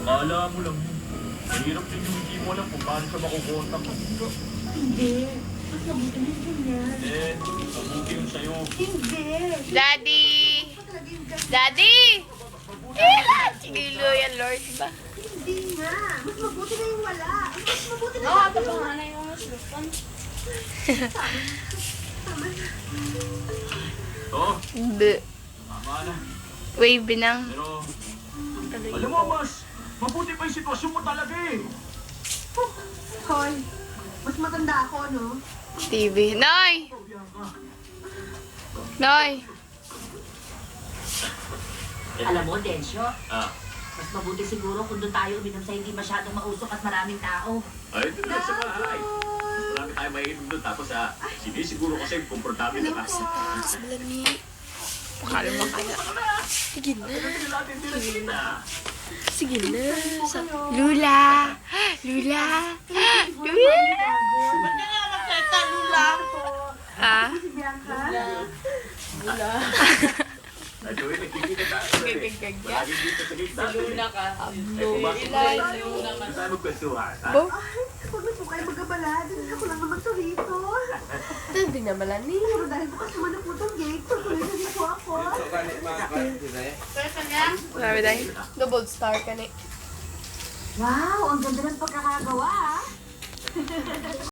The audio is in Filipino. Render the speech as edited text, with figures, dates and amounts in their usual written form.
Akala mo lang yun. Mahirap din yung hindi mo alam kung paano siya makukontak. Hindi. Mas mabuti na yung ganyan. Eh, mabuti yun sa'yo. Hindi. Daddy! Ano talaga yung ganyan? Daddy! Chilo yan, Lord ba? Hindi nga. Mas mabuti na yung wala. Mas mabuti na Oo, tayo. na yung mas lupon. Tama na. Oo, Hindi. tama na. Wave nang. Pero, alam mo, mas mabuti pa yung sitwasyon mo talaga eh. Hoy, mas matanda ako, no? TV. Noy! Ikaw, Bianca. Noy! Alam mo, Densyo, Ah, mas mabuti siguro kung doon tayo uminom sa hindi masyadong mausok at maraming tao. ay, ito na sa bahay. Mas marami tayo maiinom doon. Tapos, siguro kasi komportable na tayo. Sa lami. Pakala mo kaya. Sige na. Sige na. Lula! Lula! Lula! Ba't ka nga magsalita, Lula? Ah? Si Bianca? Joey, nagkikita tayo. Lagi dito sa gate natin. Luna ka. Eh, pumasok mo Ilay, tayo. Luna ka. Tayo magkwentuhan. Bo? Ay, huwag na po kayo magabala. Dito ako lang naman to rito. Hindi na malani. Pero dahil bukas naman na po itong gate, tuloy na dito ako. Pwede niya? Marami tayo. Double star ka ni. Wow, ang ganda ng pagkakagawa, ah.